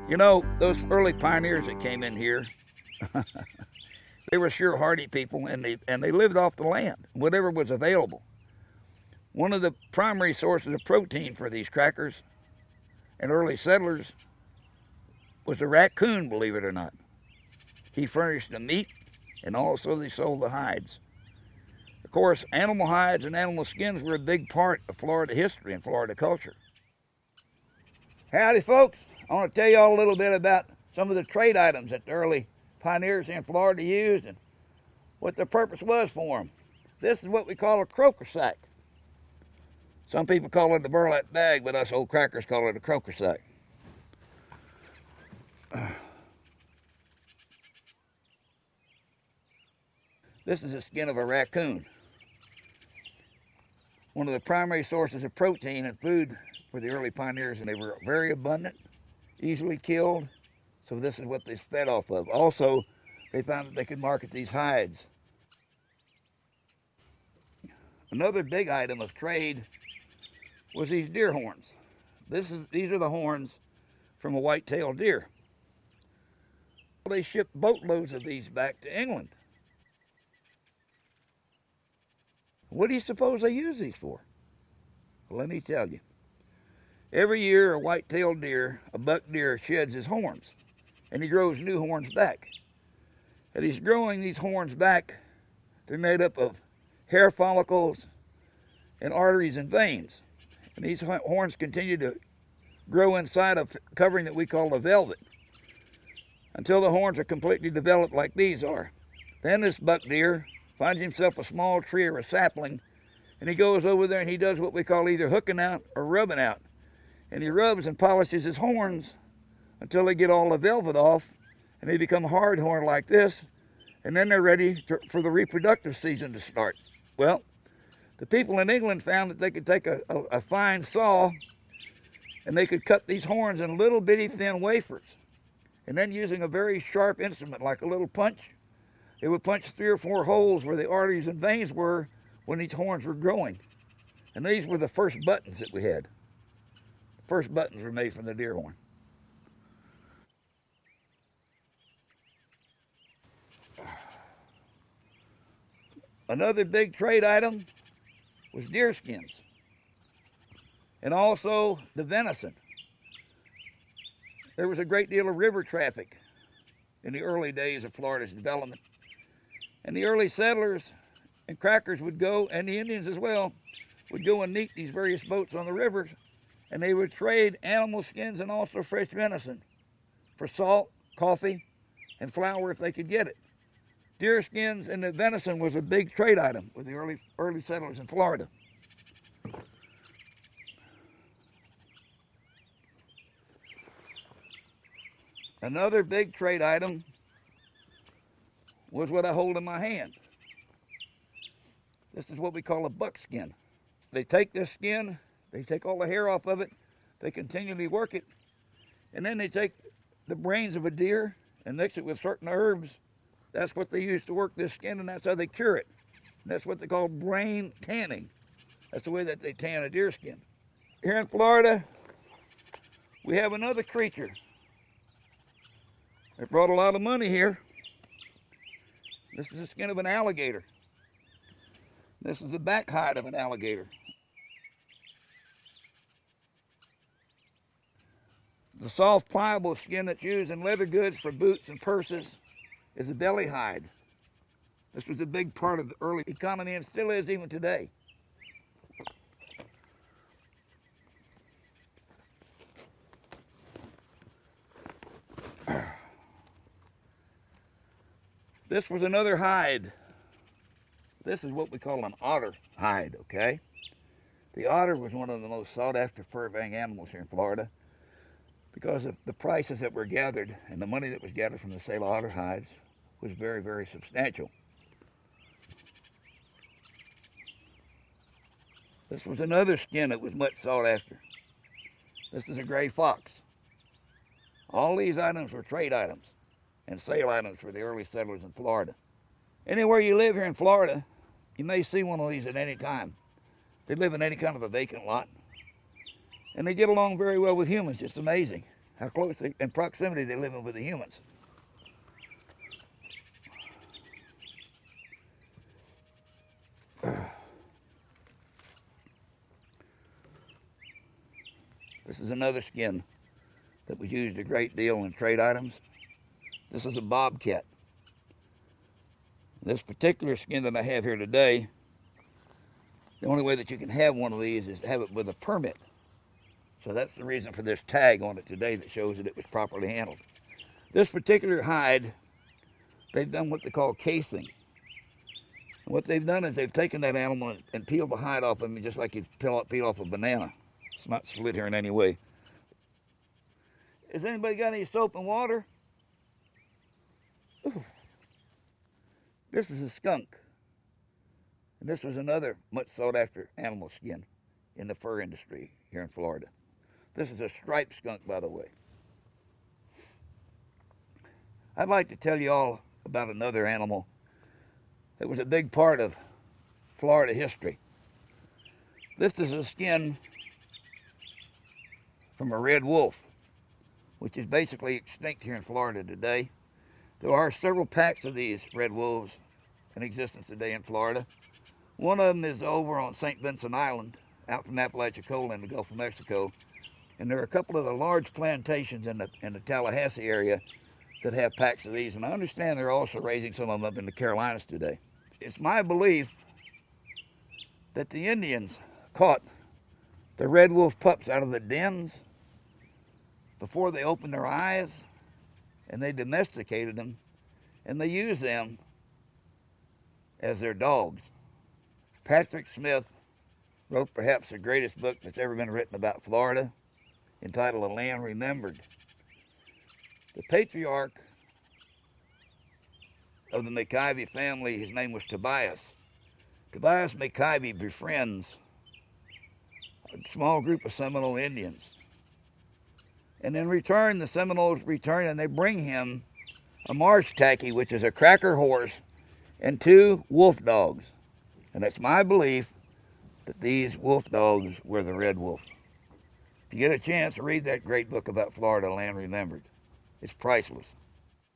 You know, those early pioneers that came in here, they were sure hardy people, and they lived off the land, whatever was available. One of the primary sources of protein for these crackers and early settlers was a raccoon, believe it or not. He furnished the meat, and also they sold the hides. Of course, animal hides and animal skins were a big part of Florida history and Florida culture. Howdy, folks. I want to tell you all a little bit about some of the trade items that the early pioneers in Florida used and what their purpose was for them. This is what we call a croker sack. Some people call it a burlap bag, but us old crackers call it a croker sack. This is the skin of a raccoon. One of the primary sources of protein and food for the early pioneers, and they were very abundant, easily killed, so this is what they fed off of. Also, they found that they could market these hides. Another big item of trade was these deer horns. These are the horns from a white-tailed deer. They shipped boatloads of these back to England. What do you suppose they use these for? Well, let me tell you. Every year, a white-tailed deer, a buck deer, sheds his horns, and he grows new horns back. And he's growing these horns back. They're made up of hair follicles and arteries and veins. And these horns continue to grow inside a covering that we call a velvet until the horns are completely developed like these are. Then this buck deer finds himself a small tree or a sapling, and he goes over there and he does what we call either hooking out or rubbing out. And he rubs and polishes his horns until they get all the velvet off and they become hard horn like this, and then they're ready for the reproductive season to start. Well, the people in England found that they could take a fine saw and they could cut these horns in little bitty thin wafers. And then using a very sharp instrument like a little punch, they would punch 3 or 4 holes where the arteries and veins were when these horns were growing. And these were the first buttons that we had. The first buttons were made from the deer horn. Another big trade item was deer skins, and also the venison. There was a great deal of river traffic in the early days of Florida's development. And the early settlers and crackers would go, and the Indians as well, would go and meet these various boats on the rivers, and they would trade animal skins and also fresh venison for salt, coffee, and flour if they could get it. Deer skins and the venison was a big trade item with the early settlers in Florida. Another big trade item was what I hold in my hand. This is what we call a buckskin. They take this skin, they take all the hair off of it, they continually work it, and then they take the brains of a deer and mix it with certain herbs. That's what they use to work this skin, and that's how they cure it. And that's what they call brain tanning. That's the way that they tan a deer skin. Here in Florida, we have another creature that brought a lot of money here. This is the skin of an alligator. This is the back hide of an alligator. The soft, pliable skin that's used in leather goods for boots and purses is a belly hide. This was a big part of the early economy and still is even today. This was another hide. This is what we call an otter hide, okay? The otter was one of the most sought after fur-bearing animals here in Florida because of the prices that were gathered and the money that was gathered from the sale of otter hides was very, very substantial. This was another skin that was much sought after. This is a gray fox. All these items were trade items and sale items for the early settlers in Florida. Anywhere you live here in Florida, you may see one of these at any time. They live in any kind of a vacant lot. And they get along very well with humans. It's amazing how close in proximity they live in with the humans. This is another skin that was used a great deal in trade items. This is a bobcat. This particular skin that I have here today, the only way that you can have one of these is to have it with a permit. So that's the reason for this tag on it today that shows that it was properly handled. This particular hide, they've done what they call casing. And what they've done is they've taken that animal and peeled the hide off of him just like you peel off a banana. It's not split here in any way. Has anybody got any soap and water? Ooh. This is a skunk. And this was another much sought after animal skin in the fur industry here in Florida. This is a striped skunk, by the way. I'd like to tell you all about another animal that was a big part of Florida history. This is a skin from a red wolf, which is basically extinct here in Florida today. There are several packs of these red wolves in existence today in Florida. One of them is over on St. Vincent Island, out from Apalachicola in the Gulf of Mexico. And there are a couple of the large plantations in the Tallahassee area that have packs of these. And I understand they're also raising some of them up in the Carolinas today. It's my belief that the Indians caught the red wolf pups out of the dens before they opened their eyes, and they domesticated them, and they used them as their dogs. Patrick Smith wrote perhaps the greatest book that's ever been written about Florida, entitled A Land Remembered. The patriarch of the McIvy family, his name was Tobias. Tobias McIvy befriends a small group of Seminole Indians. And in return, the Seminoles return and they bring him a marsh tacky, which is a cracker horse, and 2 wolf dogs. And it's my belief that these wolf dogs were the red wolf. If you get a chance, read that great book about Florida, Land Remembered. It's priceless.